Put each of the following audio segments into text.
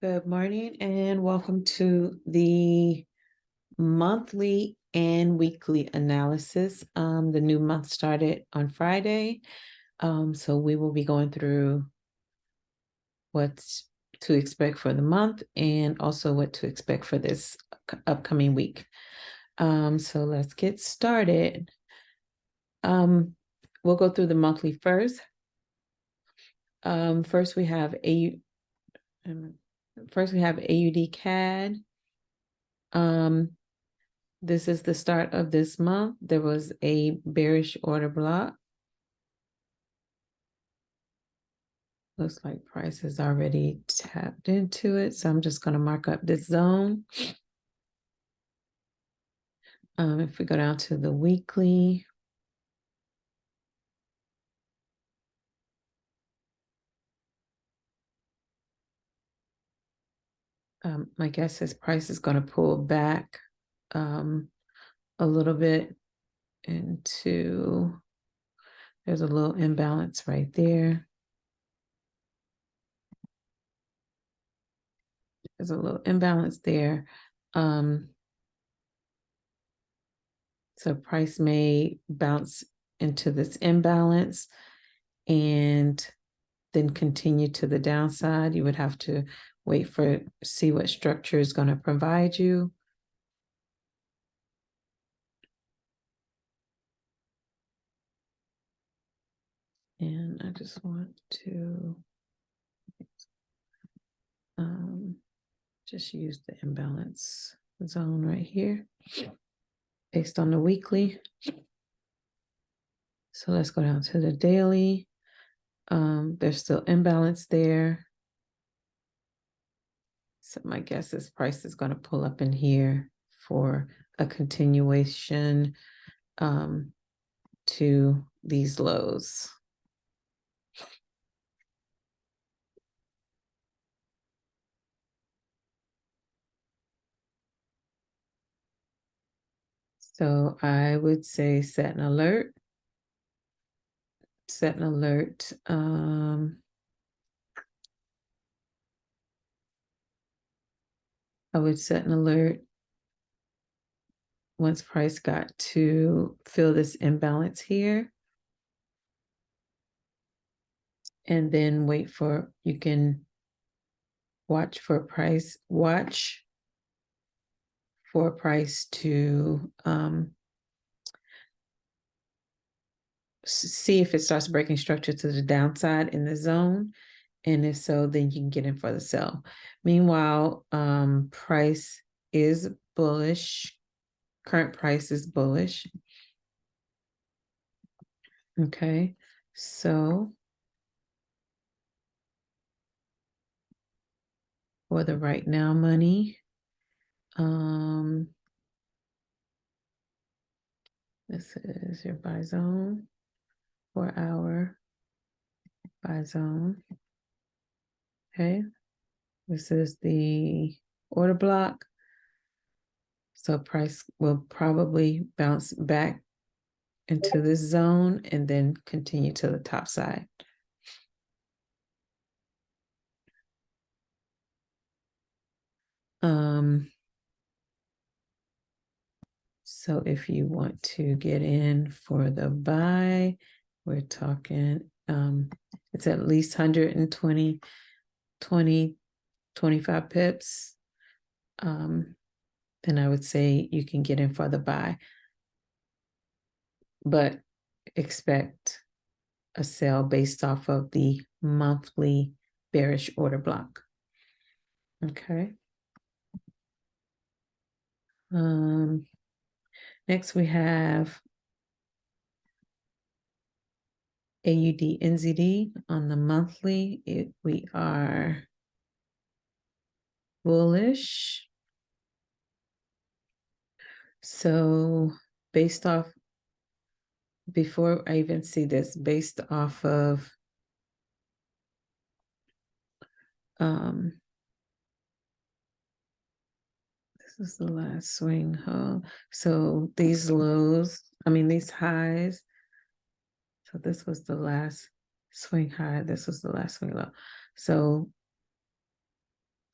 Good morning and welcome to the monthly and weekly analysis. The new month started on Friday, so we will be going through what to expect for the month and also what to expect for this upcoming week. So let's get started. We'll go through the monthly first. First we have AUD CAD. This is the start of this month. There was a bearish order block. Looks like price is already tapped into it. So I'm just going to mark up this zone. If we go down to the weekly, my guess is price is going to pull back a little bit into, there's a little imbalance right there. There's a little imbalance there. So price may bounce into this imbalance and then continue to the downside. You would have to wait see what structure is going to provide you. And I just want to just use the imbalance zone right here based on the weekly. So let's go down to the daily. There's still imbalance there. So my guess is price is going to pull up in here for a continuation to these lows. So I would say set an alert. Set an alert. I would set an alert once price got to fill this imbalance here. And then wait for, you can watch for price to see if it starts breaking structure to the downside in the zone. And if so, then you can get in for the sell. Meanwhile, price is bullish. Current price is bullish. Okay, so for the right now money, this is your buy zone, 4 hour buy zone. Okay, this is the order block. So price will probably bounce back into this zone and then continue to the top side. So if you want to get in for the buy, we're talking, it's at least 120, 25 pips. Then I would say you can get in for the buy, but expect a sell based off of the monthly bearish order block. Okay. Next we have AUD NZD on the monthly. We are bullish. So based off, before I even see this, based off of this is the last swing home. So these lows, these highs. So this was the last swing high. This was the last swing low. So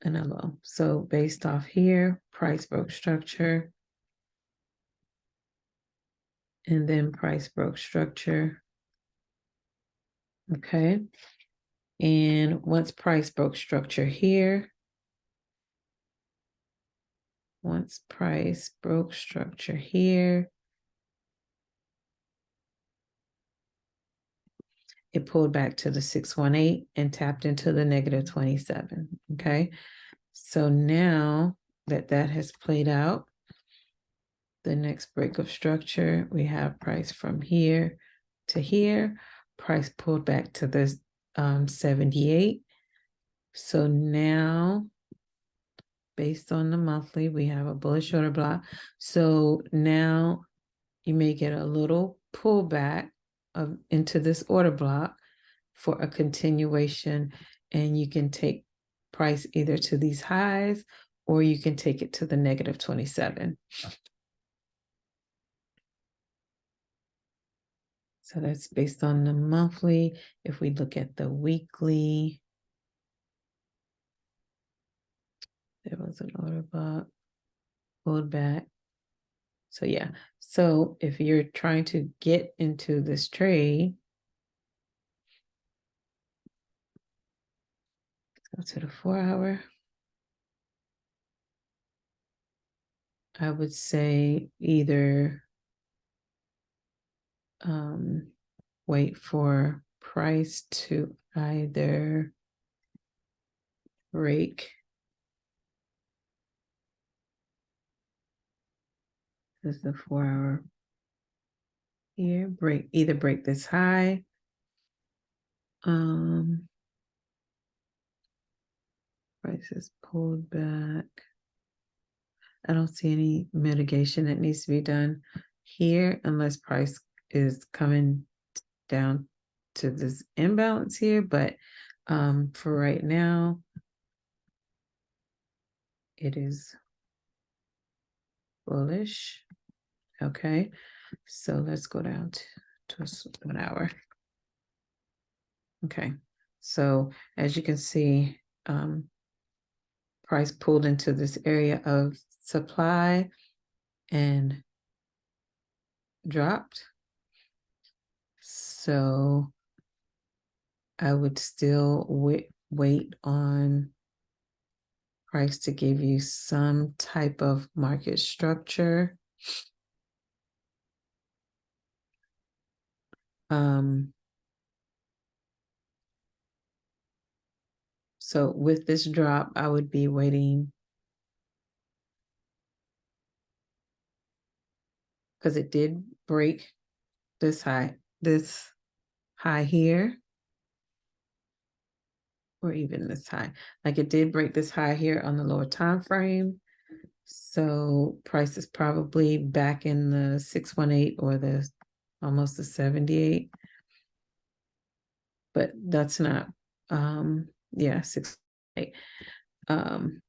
and a low. So based off here, price broke structure, and then price broke structure. Okay. And once price broke structure here, once price broke structure here, it pulled back to the 618 and tapped into the negative 27. Okay. So now that that has played out, the next break of structure, we have price from here to here. Price pulled back to the 78. So now, based on the monthly, we have a bullish order block. So now you may get a little pullback into this order block for a continuation, and you can take price either to these highs or you can take it to the negative 27. So that's based on the monthly. If we look at the weekly, there was an order block, pulled back. So yeah, so if you're trying to get into this trade, let's go to the 4-hour. I would say either wait for price to either break this is the 4-hour here, either break this high. Price is pulled back. I don't see any mitigation that needs to be done here unless price is coming down to this imbalance here. But for right now, it is bullish. Okay, so let's go down to 1 hour. Okay, so as you can see, price pulled into this area of supply and dropped. So I would still wait on price to give you some type of market structure. So with this drop, I would be waiting because it did break this high here, or even this high. Like it did break this high here on the lower time frame. So price is probably back in the 618 or the almost the 78. But that's not yeah, 618.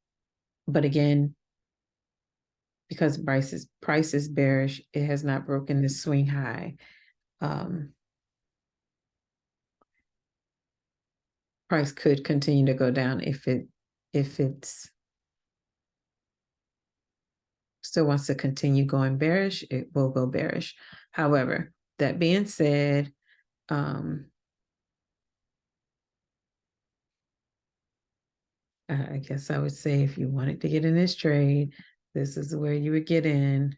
But again, because price is bearish, it has not broken this swing high. Price could continue to go down if it's still wants to continue going bearish, it will go bearish. However, that being said, I guess I would say if you wanted to get in this trade, this is where you would get in.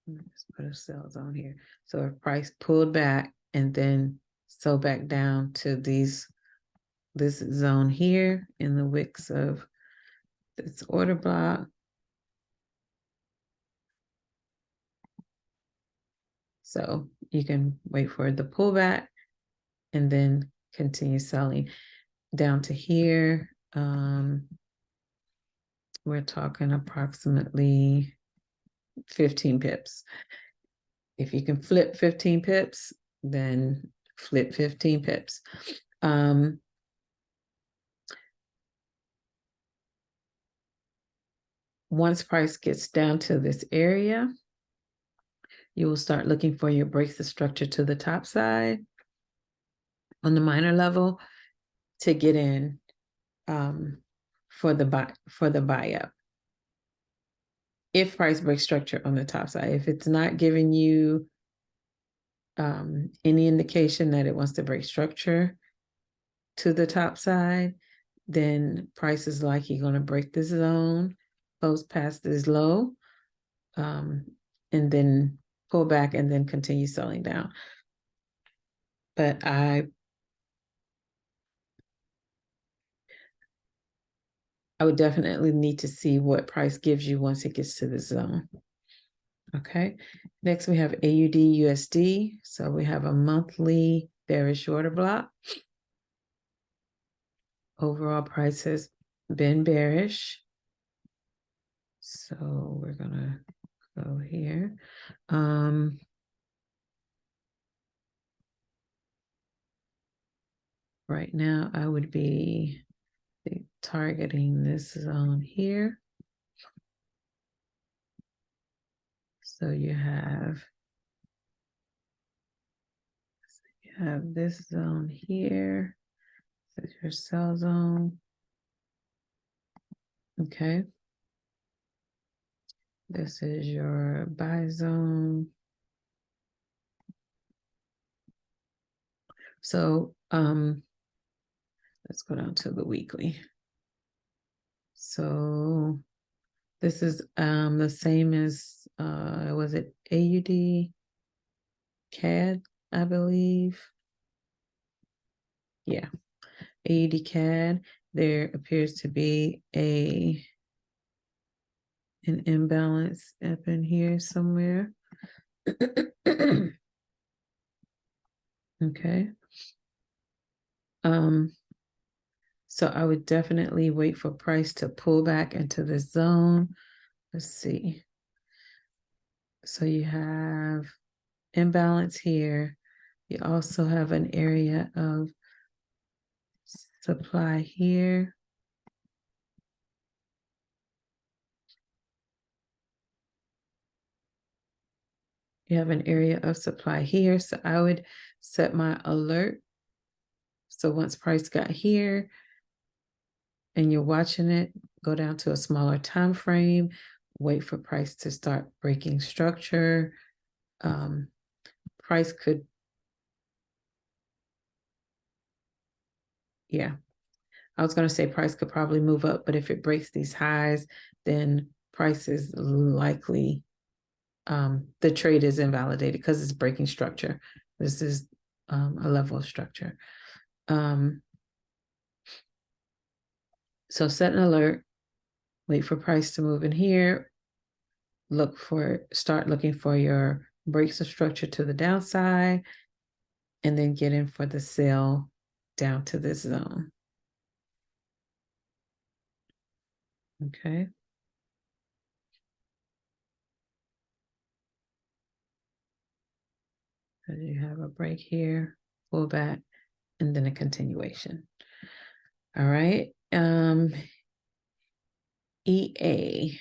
Let's put a sell zone here. So if price pulled back and then so back down to this zone here in the wicks of this order block. So you can wait for the pullback and then continue selling down to here. We're talking approximately 15 pips. If you can flip 15 pips, then flip 15 pips. Once price gets down to this area, you will start looking for your breaks of structure to the top side on the minor level. to get in for the buy up. If price breaks structure on the top side, if it's not giving you any indication that it wants to break structure to the top side, then price is likely going to break this zone, close past this low, and then pull back and then continue selling down. But I would definitely need to see what price gives you once it gets to the zone. Okay, next we have AUD USD. So we have a monthly bearish order block. Overall price has been bearish. So we're gonna go here. Right now I would be targeting this zone here. So you have this zone here. This is your sell zone. Okay. This is your buy zone. So let's go down to the weekly. So this is the same as was it AUD CAD, I believe. Yeah, AUD CAD. There appears to be an imbalance up in here somewhere. Okay. So I would definitely wait for price to pull back into the zone. Let's see. So you have imbalance here. You also have an area of supply here. You have an area of supply here. So I would set my alert. So once price got here and you're watching it, go down to a smaller time frame, wait for price to start breaking structure. Price could, yeah, I was going to say price could probably move up, but if it breaks these highs, then price is likely, the trade is invalidated because it's breaking structure. This is a level of structure. So set an alert, wait for price to move in here, start looking for your breaks of structure to the downside, and then get in for the sell down to this zone. Okay. So you have a break here, pull back, and then a continuation. All right. EA,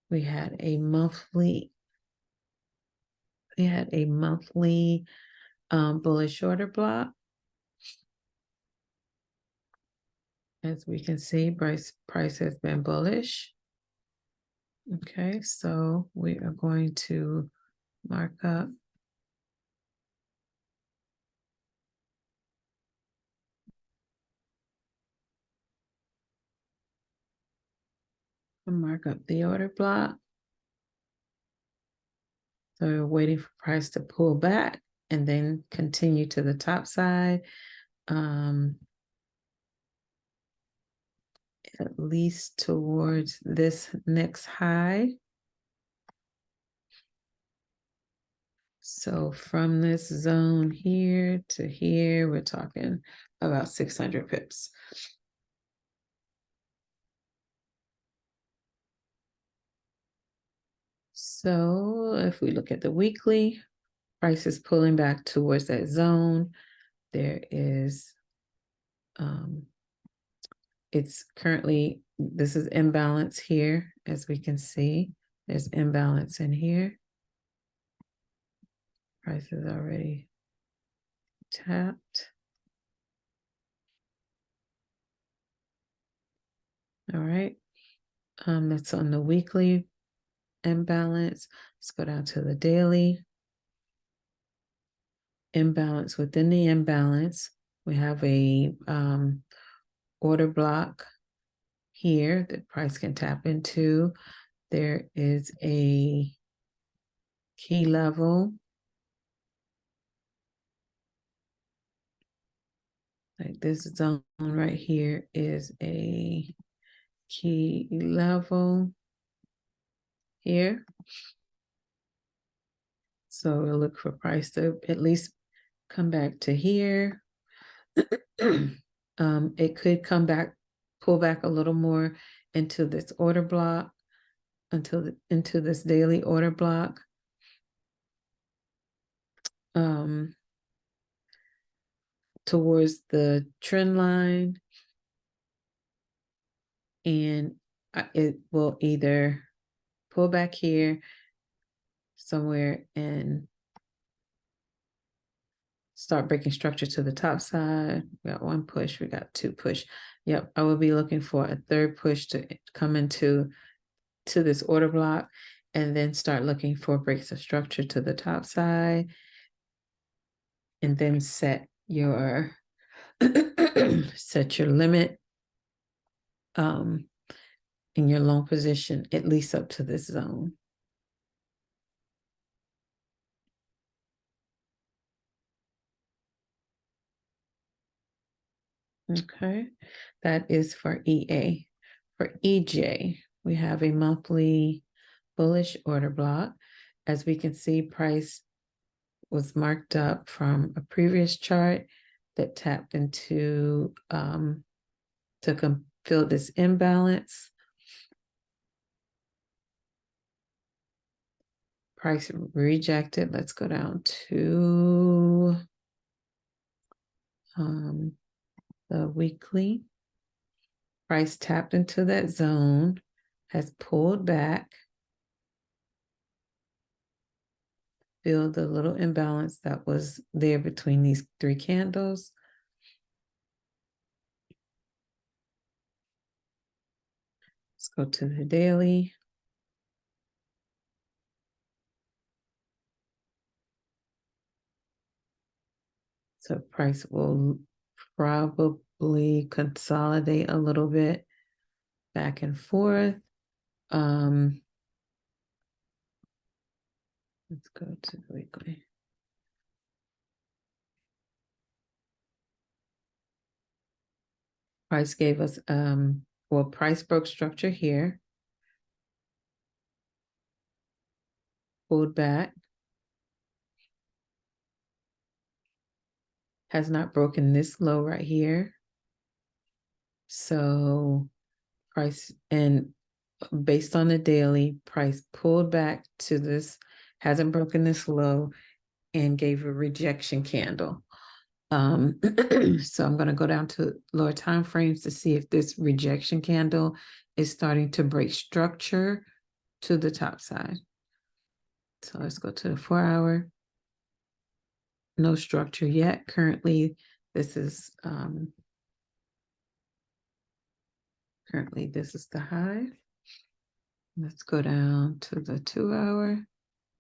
we had a monthly bullish order block. As we can see, price has been bullish. Okay, so we are going to mark up the order block. So we're waiting for price to pull back and then continue to the top side. At least towards this next high. So from this zone here to here, we're talking about 600 pips. So if we look at the weekly, price is pulling back towards that zone. There is, it's currently, this is imbalance here, as we can see. There's imbalance in here. Price is already tapped. All right. That's on the weekly imbalance. Let's go down to the daily imbalance. Within the imbalance, we have a order block here that price can tap into. There is a key level. Like this zone right here is a key level here. So we'll look for price to at least come back to here. It could come back, pull back a little more into this order block, into this daily order block. Towards the trend line, and it will either pull back here somewhere and start breaking structure to the top side. We got one push, we got two push. Yep, I will be looking for a third push to come into this order block, and then start looking for breaks of structure to the top side, and then set your set your limit in your long position, at least up to this zone. Okay, that is for EA. For EJ, we have a monthly bullish order block. As we can see, price was marked up from a previous chart that tapped into to fill this imbalance. Price rejected. Let's go down to the weekly. Price tapped into that zone, has pulled back, filled the little imbalance that was there between these three candles. Let's go to the daily. So price will probably consolidate a little bit back and forth. Let's go to the weekly. Price gave us, well, price broke structure here. Pulled back. Has not broken this low right here. So price, and based on the daily, price pulled back to this, hasn't broken this low, and gave a rejection candle. So I'm going to go down to lower time frames to see if this rejection candle is starting to break structure to the top side. So let's go to the 4-hour. No structure yet. Currently, this is the high. Let's go down to the 2-hour.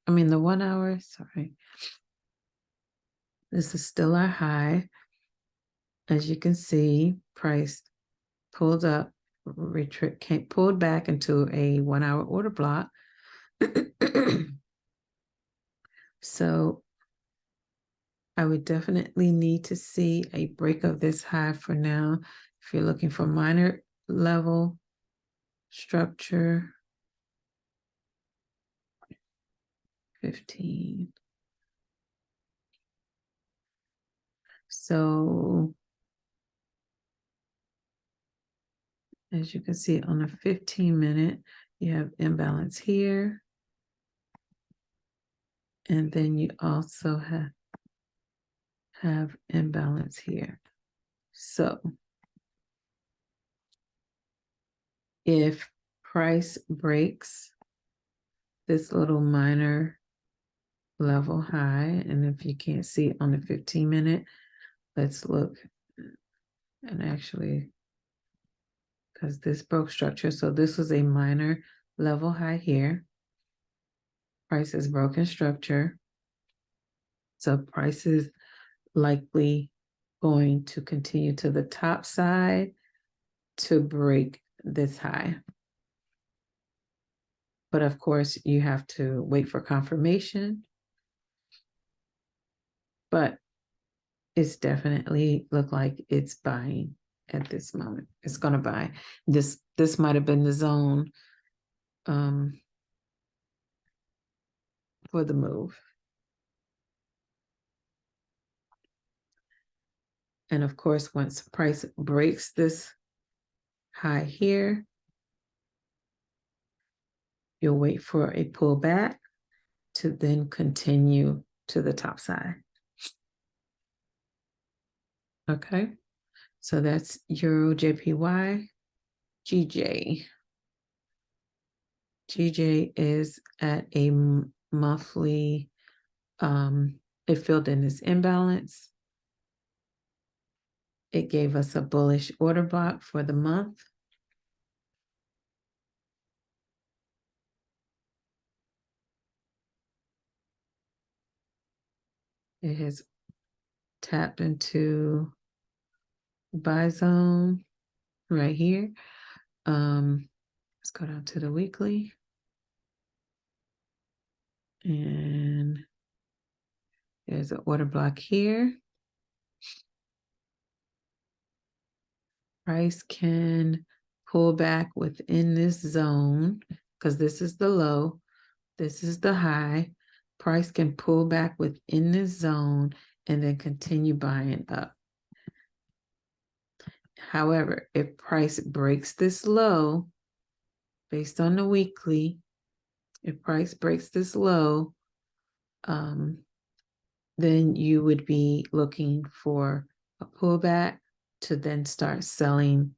I mean the 1-hour, sorry. This is still our high. As you can see, price pulled up, pulled back into a 1-hour order block. So I would definitely need to see a break of this high for now. If you're looking for minor level structure, 15. So as you can see on the 15-minute, you have imbalance here. And then you also have imbalance here. So if price breaks this little minor level high, and if you can't see it on the 15-minute, let's look and actually because this broke structure. So this was a minor level high here. Price is broken structure. So price is likely going to continue to the top side to break this high. But of course, you have to wait for confirmation. But it's definitely look like it's buying at this moment. It's going to buy. This might have been the zone for the move. And of course, once price breaks this high here, you'll wait for a pullback to then continue to the top side. Okay, so that's Euro JPY. GJ. GJ is at a monthly, it filled in this imbalance. It gave us a bullish order block for the month. It has tapped into buy zone right here. Let's go down to the weekly. And there's an order block here. Price can pull back within this zone because this is the low, this is the high. Price can pull back within this zone and then continue buying up. However, if price breaks this low, based on the weekly, if price breaks this low, then you would be looking for a pullback to then start selling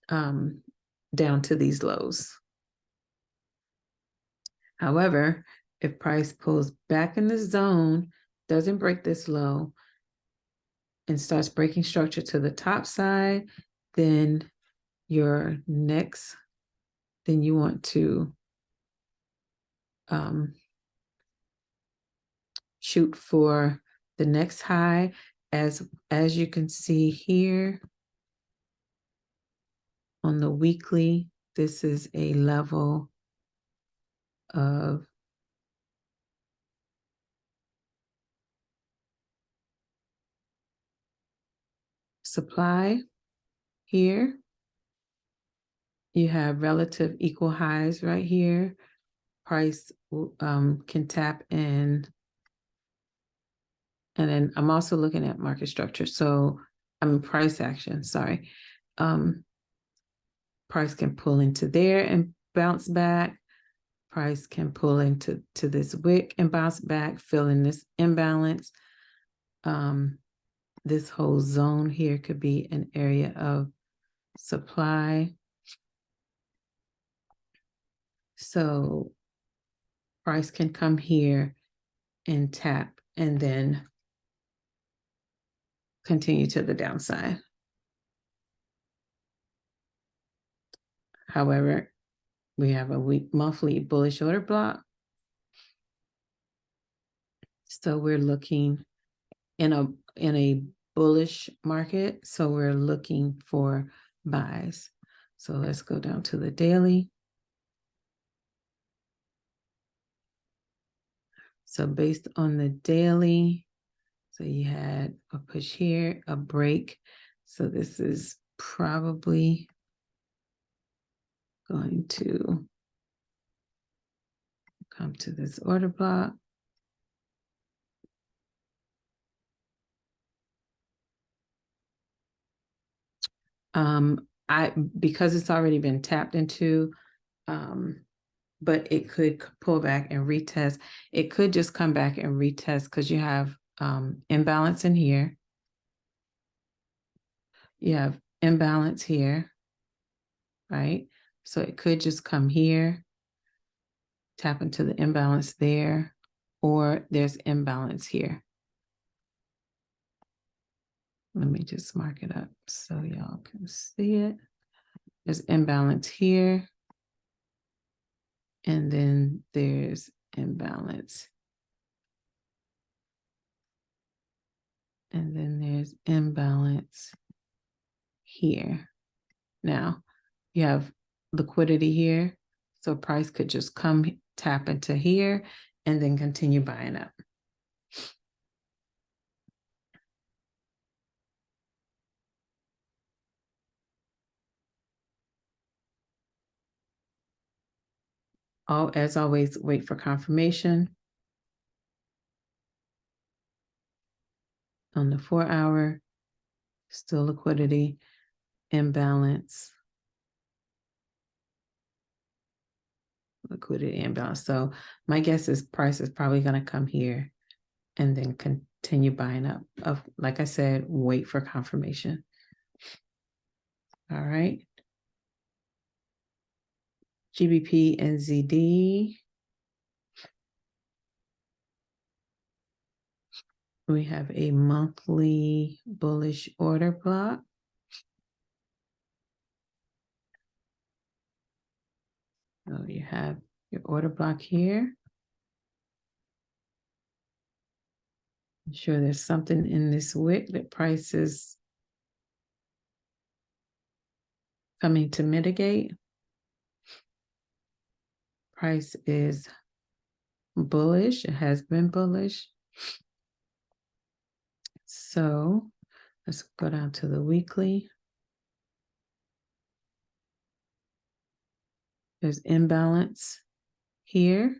down to these lows. However, if price pulls back in the zone, doesn't break this low, and starts breaking structure to the top side, then your next, then you want to shoot for the next high. As you can see here on the weekly, this is a level of supply here. You have relative equal highs right here. Price can tap in. And then I'm also looking at market structure. So price action, sorry. Price can pull into there and bounce back. Price can pull into this wick and bounce back, fill in this imbalance. This whole zone here could be an area of supply. So price can come here and tap and then continue to the downside. However, we have a week monthly bullish order block. So we're looking in a bullish market. So we're looking for buys. So let's go down to the daily. So based on the daily, so you had a push here, a break. So this is probably going to come to this order block. Because it's already been tapped into, but it could pull back and retest. It could just come back and retest because you have imbalance in here. You have imbalance here, right? So it could just come here, tap into the imbalance there, or there's imbalance here. Let me just mark it up so y'all can see it. There's imbalance here. And then there's imbalance. And then there's imbalance here. Now, you have liquidity here. So price could just come tap into here and then continue buying up. As always, wait for confirmation. On the 4 hour, still liquidity, imbalance, liquidity imbalance. So my guess is price is probably going to come here and then continue buying up. Like I said, wait for confirmation. All right. GBP and ZD. We have a monthly bullish order block. So you have your order block here. I'm sure there's something in this wick that price is coming to mitigate. Price is bullish. It has been bullish. So let's go down to the weekly. There's imbalance here.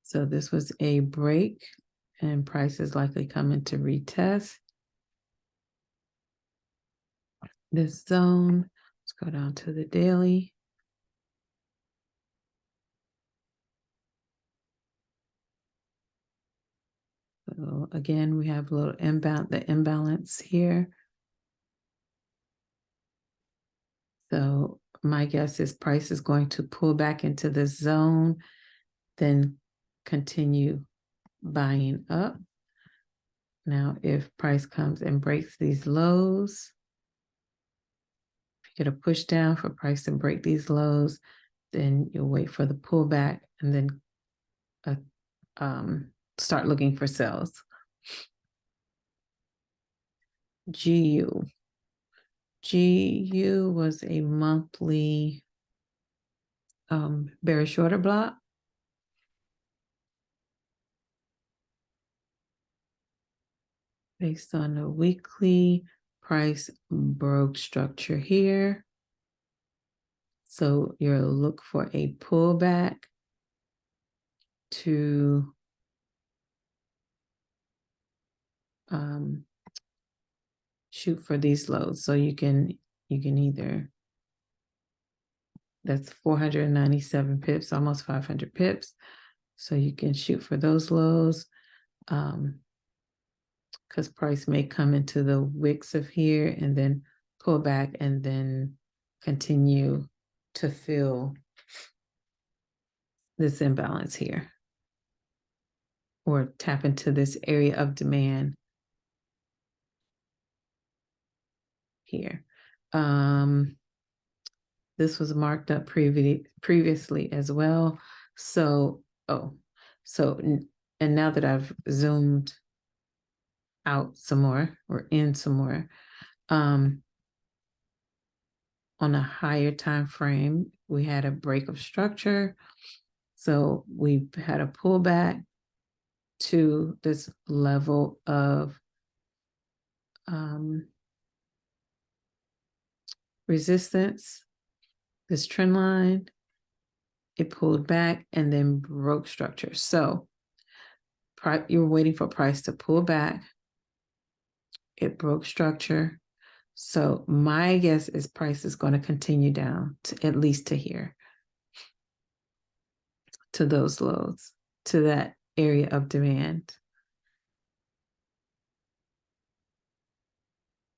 So this was a break and price is likely coming to retest this zone. Let's go down to the daily. So again, we have a little imbalance here. So my guess is price is going to pull back into this zone, then continue buying up. Now, if price comes and breaks these lows, if you get a push down for price to break these lows, then you'll wait for the pullback and then start looking for sells. GU. GU was a monthly bearish order block. Based on the weekly, price broke structure here. So you'll look for a pullback to shoot for these lows. So you can either, that's 497 pips, almost 500 pips. So you can shoot for those lows. Because price may come into the wicks of here and then pull back and then continue to fill this imbalance here or tap into this area of demand here. This was marked up previously as well. So, and now that I've zoomed out some more or in some more, on a higher time frame, we had a break of structure. So we had a pullback to this level of resistance, this trend line. It pulled back and then broke structure. So you're waiting for price to pull back. It broke structure. So my guess is price is going to continue down to at least to here, to those lows, to that area of demand.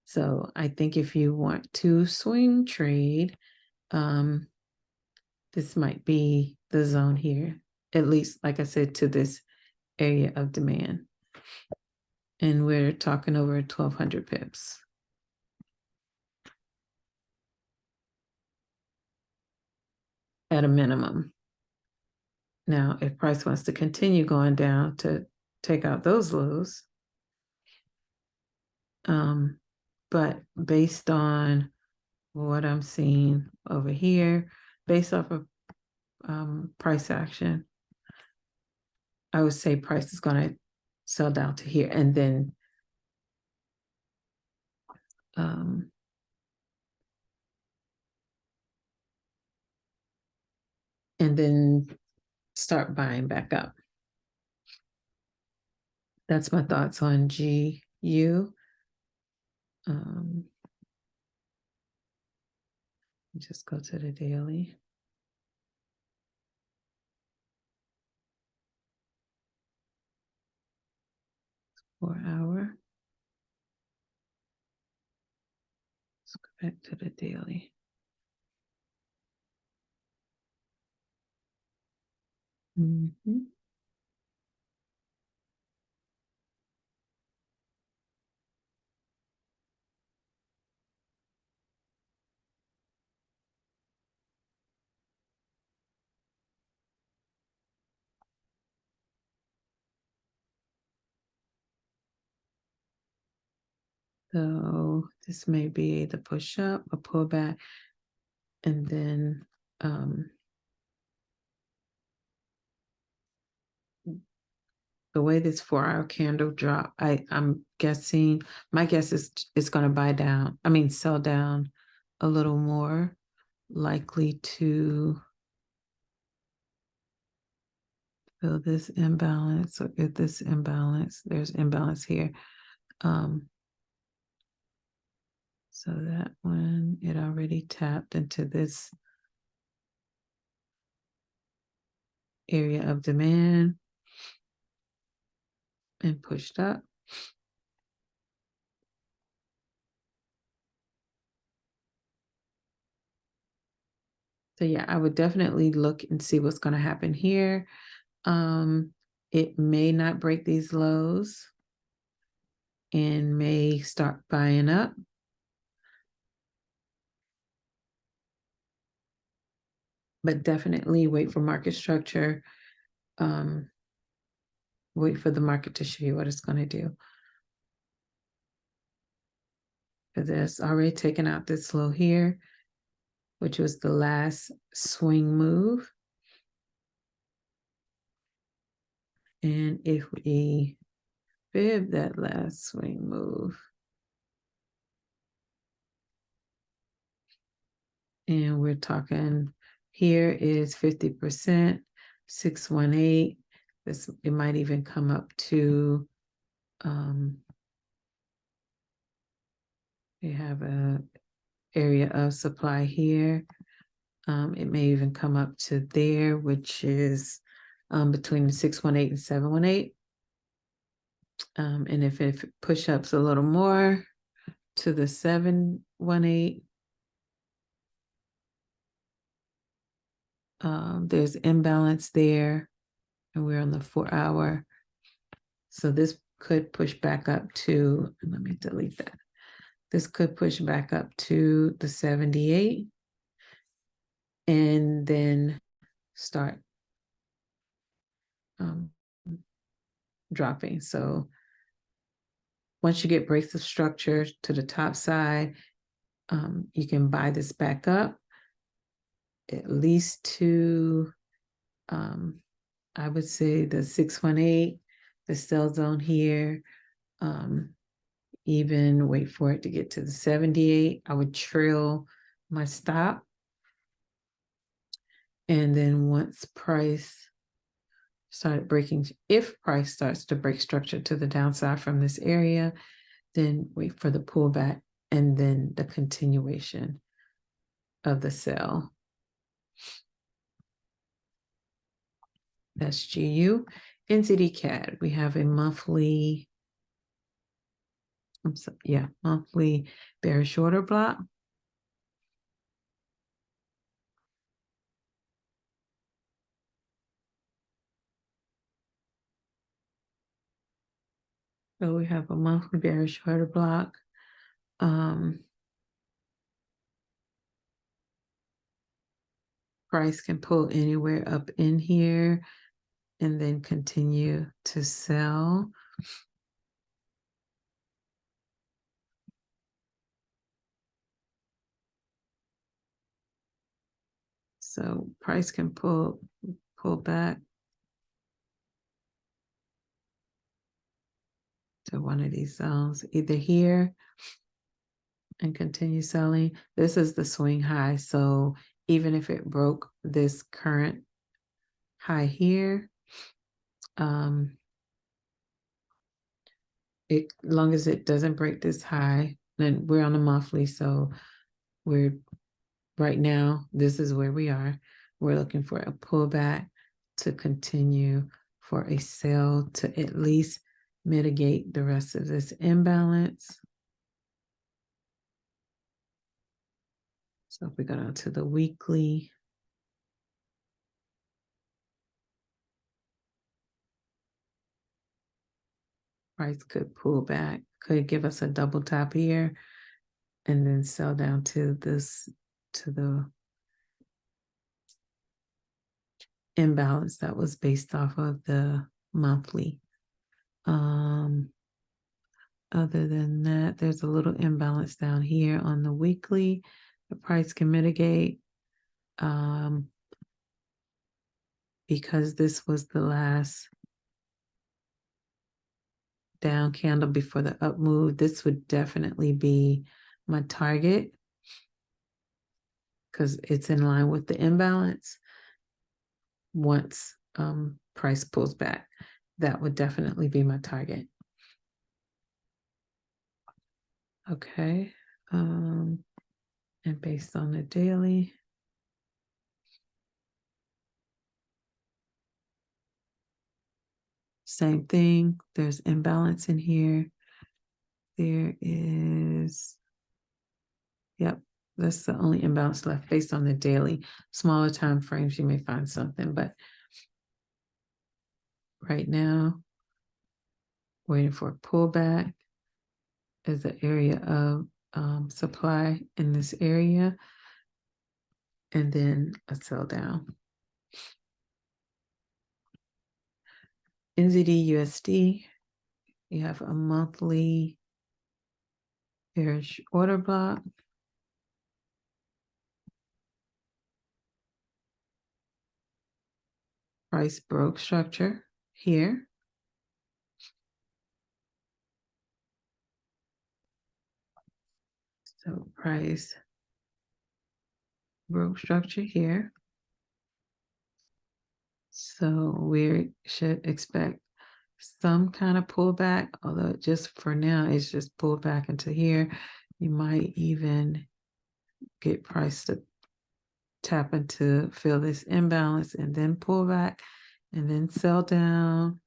So I think if you want to swing trade, this might be the zone here, at least, like I said, to this area of demand. And we're talking over 1,200 pips. At a minimum. Now, if price wants to continue going down to take out those lows, but based on what I'm seeing over here, based off of price action, I would say price is going to sell down to here, and then start buying back up. That's my thoughts on GU. Just go to the daily. Hour. Let's go back to the daily. So this may be the push up, a pullback, and then the way this 4-hour candle drop, I'm guessing, my guess is it's going to buy down. I mean, sell down a little more, likely to fill this imbalance or get this imbalance. There's imbalance here. So that one, it already tapped into this area of demand and pushed up. So yeah, I would definitely look and see what's going to happen here. It may not break these lows and may start buying up. But definitely wait for market structure. Wait for the market to show you what it's going to do. Because it's already taken out this low here, which was the last swing move. And if we fib that last swing move, and we're talking here is 50%, 618. This, it might even come up to we have a area of supply here. It may even come up to there, which is between the 618 and 718. And if it push ups a little more to the 718, there's imbalance there, and we're on the 4-hour. So this could push back up to, let me delete that. This could push back up to the 78 and then start dropping. So once you get breaks of structure to the top side, you can buy this back up at least to, I would say the 618, the sell zone here, even wait for it to get to the 78. I would trail my stop. And then once price started breaking, if price starts to break structure to the downside from this area, then wait for the pullback and then the continuation of the sell. That's GU. NZD CAD, we have a monthly, monthly bearish order block. So we have a monthly bearish order block. Price can pull anywhere up in here and then continue to sell. So price can pull back to one of these zones, either here and continue selling. This is the swing high. So even if it broke this current high here, long as it doesn't break this high, then we're on a monthly. So we're right now, this is where we are. We're looking for a pullback to continue, for a sell to at least mitigate the rest of this imbalance. So if we go down to the weekly, price could pull back, could give us a double top here, and then sell down to this, to the imbalance that was based off of the monthly. Other than that, there's a little imbalance down here on the weekly. The price can mitigate because this was the last down candle before the up move. This would definitely be my target because it's in line with the imbalance. Once price pulls back, that would definitely be my target. Okay. And based on the daily, same thing. There's imbalance in here. There is, yep, that's the only imbalance left based on the daily. Smaller time frames, you may find something, but right now, waiting for a pullback is the area of supply in this area, and then a sell down. NZD USD, you have a monthly bearish order block. Price broke structure here. So price broke structure here. So we should expect some kind of pullback, although just for now, it's just pulled back into here. You might even get price to tap into, fill this imbalance, and then pull back, and then sell down.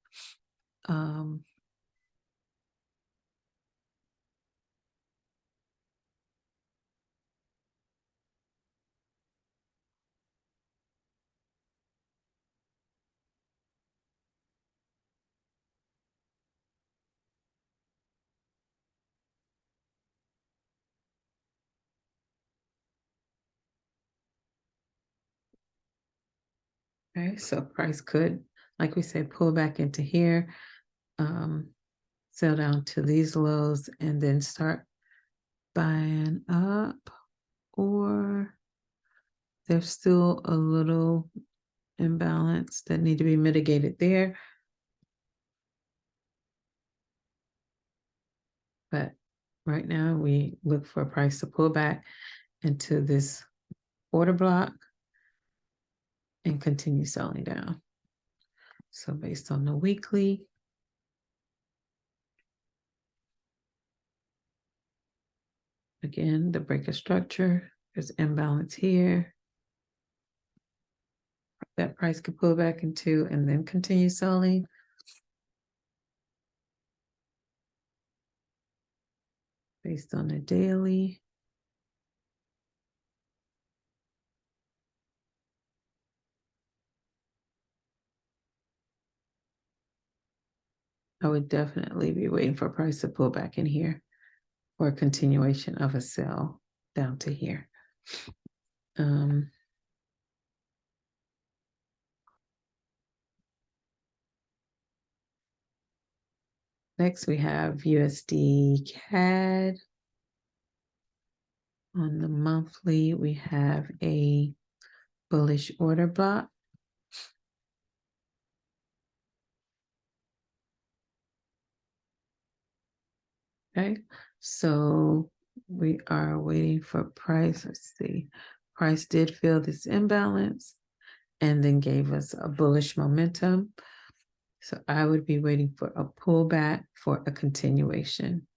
Okay, so price could, like we said, pull back into here, sell down to these lows, and then start buying up, or there's still a little imbalance that need to be mitigated there. But right now we look for a price to pull back into this order block and continue selling down. So based on the weekly, again, the breaker structure, there's imbalance here. That price could pull back into and then continue selling. Based on the daily. I would definitely be waiting for price to pull back in here for a continuation of a sell down to here. Next, we have USD CAD. On the monthly, we have a bullish order block. Okay, so we are waiting for price. Let's see. Price did fill this imbalance and then gave us a bullish momentum. So I would be waiting for a pullback for a continuation.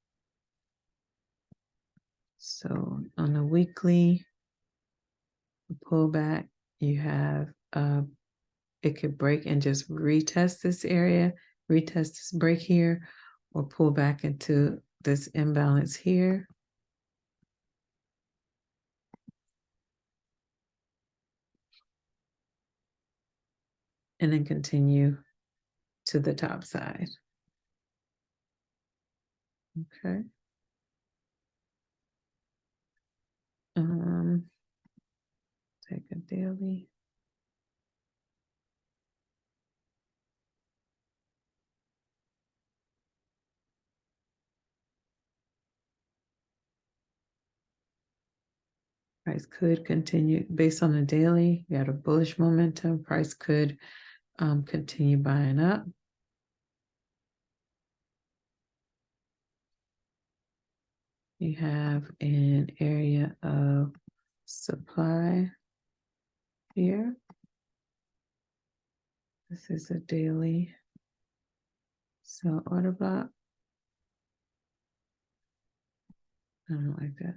So on the weekly pullback, you have it could break and just retest this area, retest this break here, or pull back into this imbalance here. And then continue to the top side. Okay. Take a daily. Price could continue based on the daily. You had a bullish momentum. Price could continue buying up. You have an area of supply here. This is a daily sell order block. I don't like that.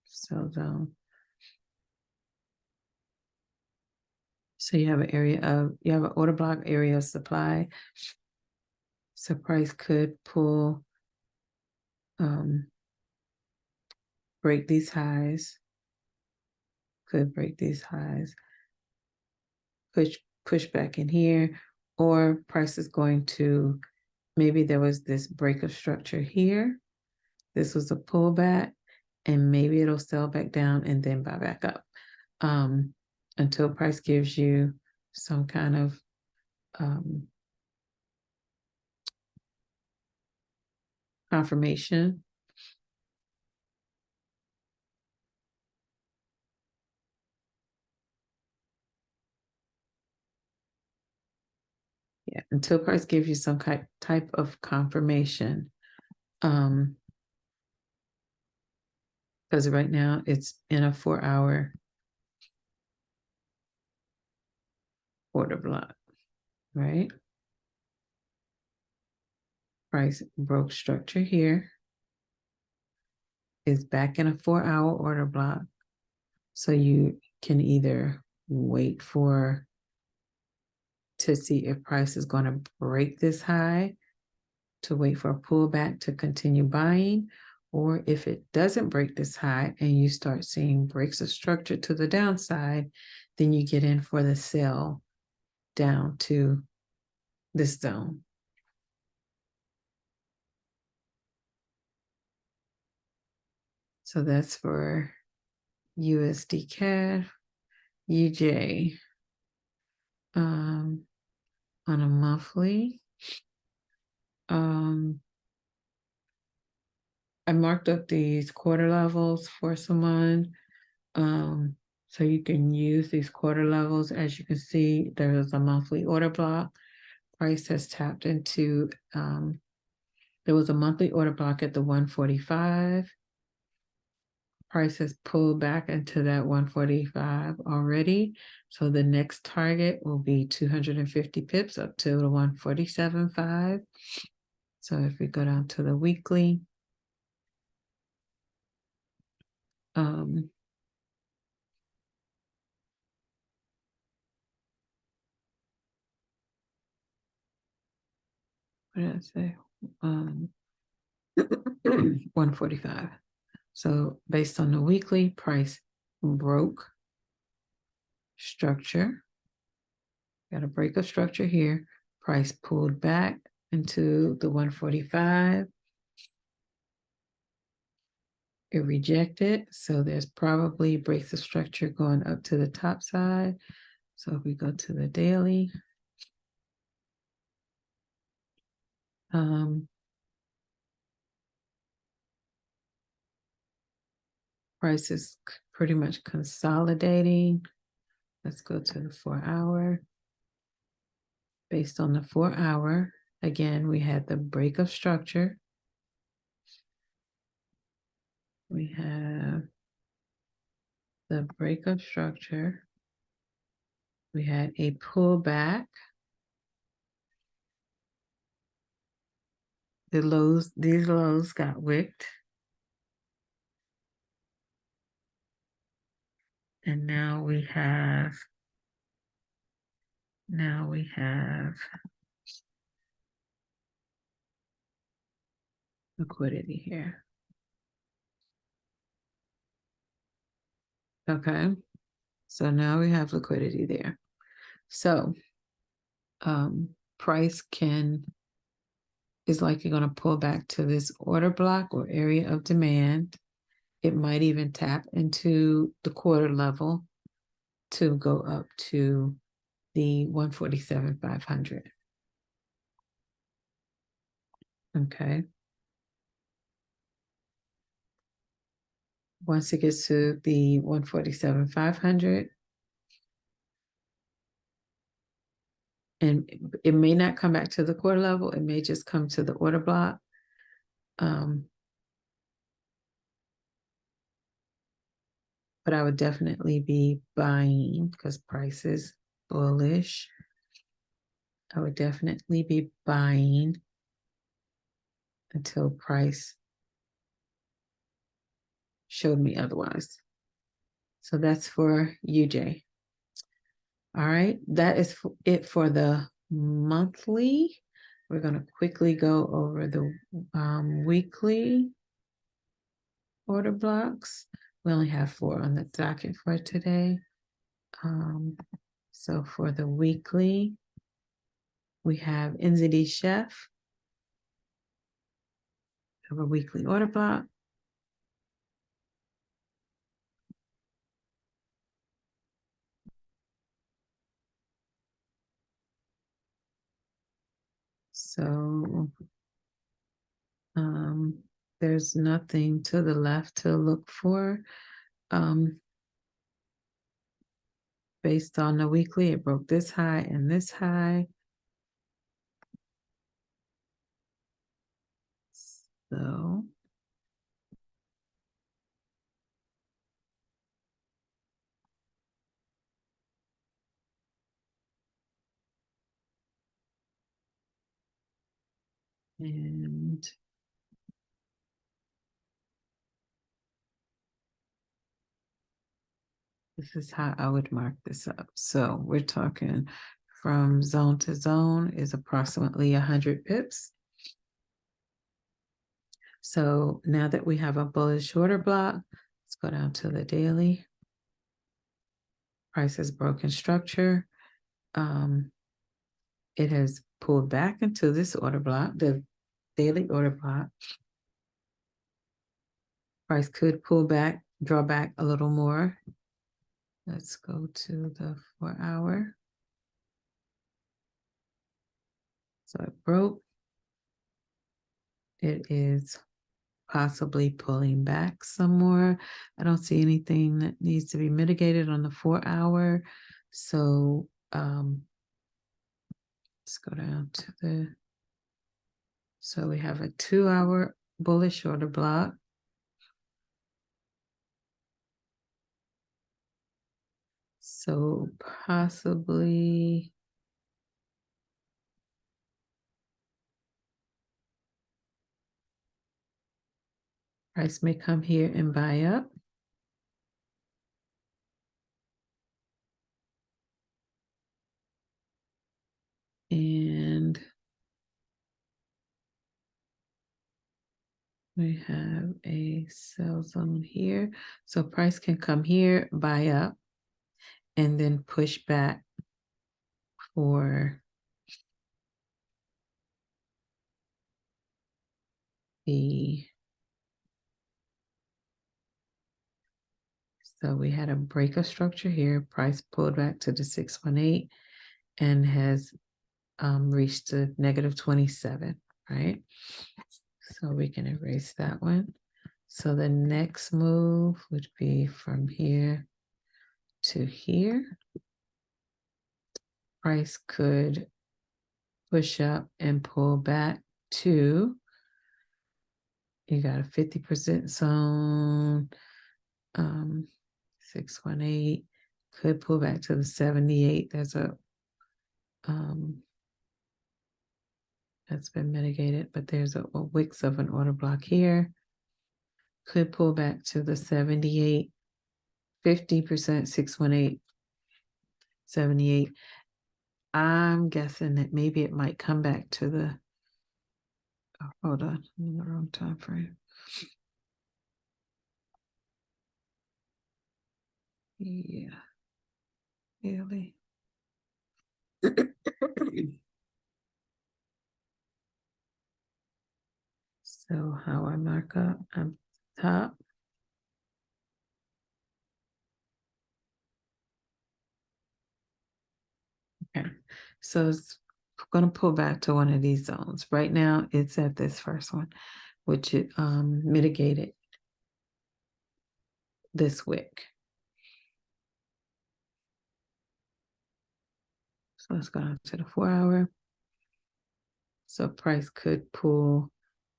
Sell zone. So you have an area of, you have an order block area of supply. So price could pull, break these highs, could break these highs, push back in here, or price is going to, maybe there was this break of structure here. This was a pullback, and maybe it'll sell back down and then buy back up until price gives you some kind of confirmation. Yeah, until price gives you some type of confirmation. Because right now it's in a 4-hour order block, right? Price broke structure here, is back in a 4-hour order block. So you can either wait to see if price is going to break this high, to wait for a pullback to continue buying, or if it doesn't break this high and you start seeing breaks of structure to the downside, then you get in for the sell down to this zone. So that's for USD CAD, UJ. On a monthly, I marked up these quarter levels for someone. So you can use these quarter levels. As you can see, there's a monthly order block. Price has tapped into, there was a monthly order block at the 145. Price has pulled back into that 145 already. So the next target will be 250 pips up to the 147.5. So if we go down to the weekly, what did I say? 145. So based on the weekly, price broke structure. Got a break of structure here. Price pulled back into the 145. It rejected, so there's probably breaks of structure going up to the top side. So if we go to the daily, price is pretty much consolidating. Let's go to the 4-hour. Based on the 4-hour, again, we had the break of structure. We have the break of structure. We had a pullback. These lows got wicked. And now we have liquidity here. Okay. So now we have liquidity there. So price is likely going to pull back to this order block or area of demand. It might even tap into the quarter level to go up to the 147,500. Okay. Once it gets to the 147,500, and it may not come back to the quarter level, it may just come to the order block. But I would definitely be buying because price is bullish. I would definitely be buying until price showed me otherwise. So that's for UJ. All right, that is it for the monthly. We're going to quickly go over the weekly order blocks. We only have 4 on the docket for today. So for the weekly, we have NZD Chef. We have a weekly order block. So there's nothing to the left to look for. Based on the weekly, it broke this high and this high. So and this is how I would mark this up. So we're talking from zone to zone is approximately 100 pips. So now that we have a bullish order block, let's go down to the daily. Price has broken structure. It has pulled back into this order block, the daily order block. Price could pull back, draw back a little more. Let's go to the 4-hour. So it broke. It is possibly pulling back some more. I don't see anything that needs to be mitigated on the 4-hour. So let's go down to so we have a 2-hour bullish order block. So possibly price may come here and buy up. And we have a sell zone here. So price can come here, buy up, and then push back for So we had a break of structure here, price pulled back to the 618 and has reached the -27, right? So we can erase that one. So the next move would be from here to here. Price could push up and pull back to, you got a 50% zone, 618, could pull back to the 78. There's a, that's been mitigated, but there's a wicks of an order block here. Could pull back to the 78, 50%, 618, 78. I'm guessing that maybe it might come back to the, oh, hold on, I'm in the wrong time frame. Yeah, really. So how I mark up, I'm top. Okay, so it's going to pull back to one of these zones. Right now, it's at this first one, which it mitigated this wick. So let's go down to the 4-hour. So price could pull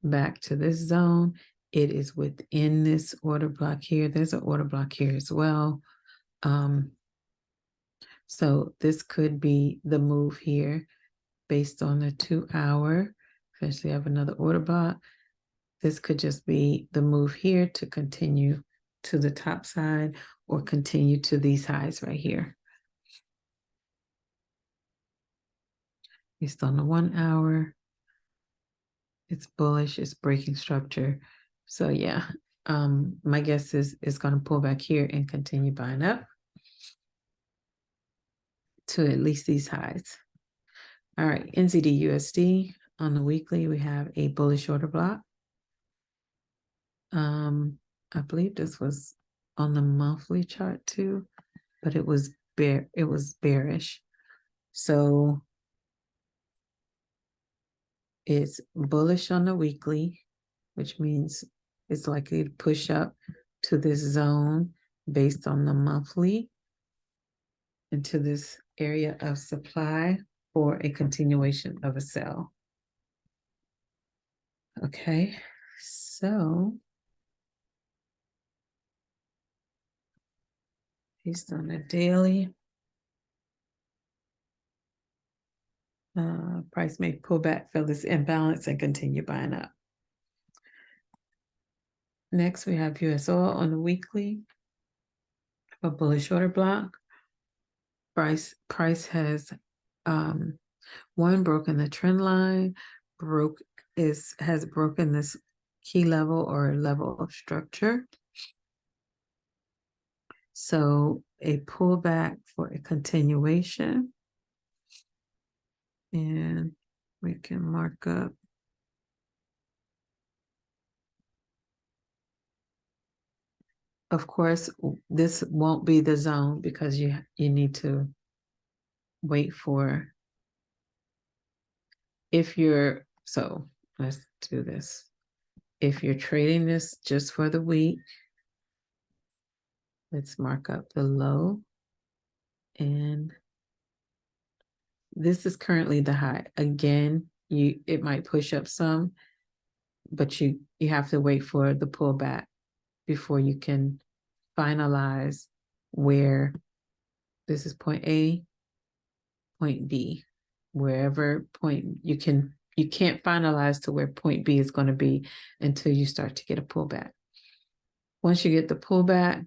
back to this zone. It is within this order block here. There's an order block here as well. So this could be the move here based on the 2-hour. Especially have another order block. This could just be the move here to continue to the top side or continue to these highs right here. Based on the 1-hour, it's bullish, it's breaking structure. So yeah, my guess is it's going to pull back here and continue buying up to at least these highs. All right, NZD USD on the weekly, we have a bullish order block. I believe this was on the monthly chart too, but it was bearish. So it's bullish on the weekly, which means it's likely to push up to this zone based on the monthly into this area of supply for a continuation of a sell. Okay, so based on the daily, price may pull back, fill this imbalance, and continue buying up. Next, we have US oil on the weekly, a bullish order block. Price has one, broken the trend line, has broken this key level or level of structure. So a pullback for a continuation. And we can mark up. Of course, this won't be the zone because you need to wait for, so let's do this. If you're trading this just for the week, let's mark up the low. And this is currently the high. Again, it might push up some, but you have to wait for the pullback before you can finalize where this is point A, point B, wherever point you can't finalize to where point B is going to be until you start to get a pullback. Once you get the pullback,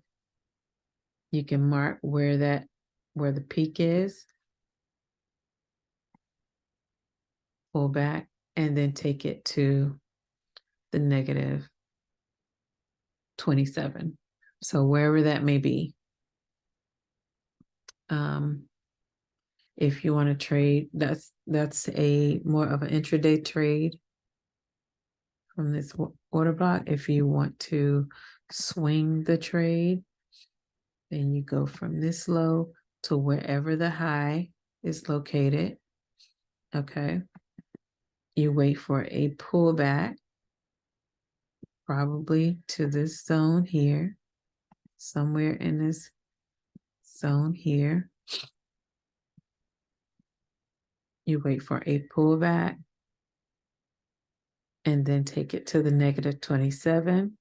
you can mark where the peak is, pull back, and then take it to the -27. So wherever that may be. If you want to trade, that's a more of an intraday trade from this order block. If you want to swing the trade, then you go from this low to wherever the high is located. Okay. You wait for a pullback, probably to this zone here, somewhere in this zone here. You wait for a pullback and then take it to the -27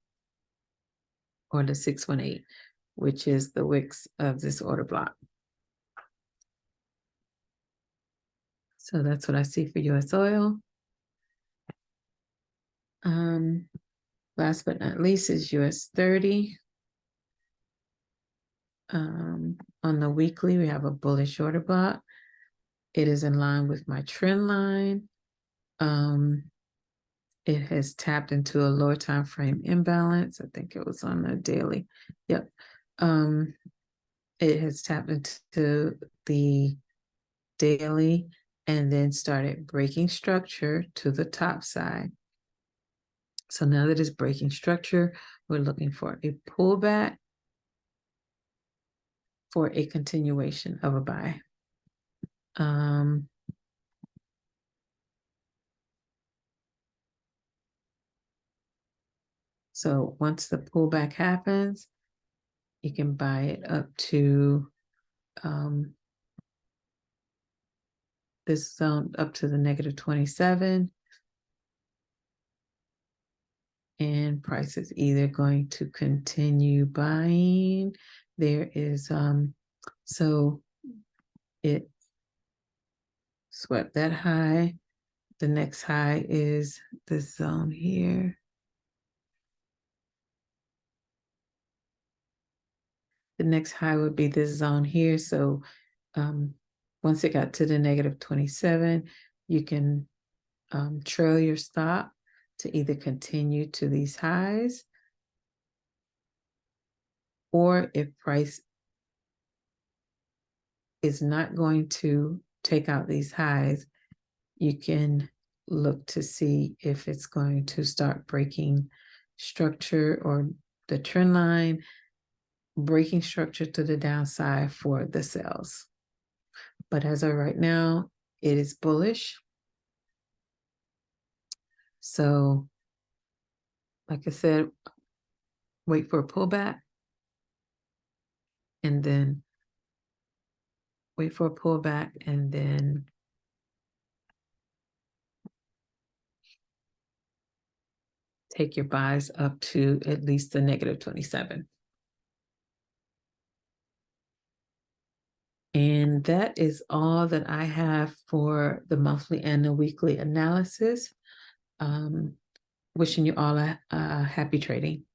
or the 618, which is the wicks of this order block. So that's what I see for US oil. Last but not least is US 30. On the weekly, we have a bullish order block. It is in line with my trend line. It has tapped into a lower time frame imbalance. I think it was on the daily. Yep. It has tapped into the daily and then started breaking structure to the top side. So now that it's breaking structure, we're looking for a pullback for a continuation of a buy. So once the pullback happens, you can buy it up to this zone, up to the -27. And price is either going to continue buying. There is, so it swept that high. The next high is this zone here. The next high would be this zone here. So once it got to the -27, you can trail your stop to either continue to these highs, or if price is not going to take out these highs, you can look to see if it's going to start breaking structure or the trend line, breaking structure to the downside for the sells. But as of right now, it is bullish. So, like I said, wait for a pullback and then wait for a pullback and then take your buys up to at least the -27. And that is all that I have for the monthly and the weekly analysis. Wishing you all a happy trading.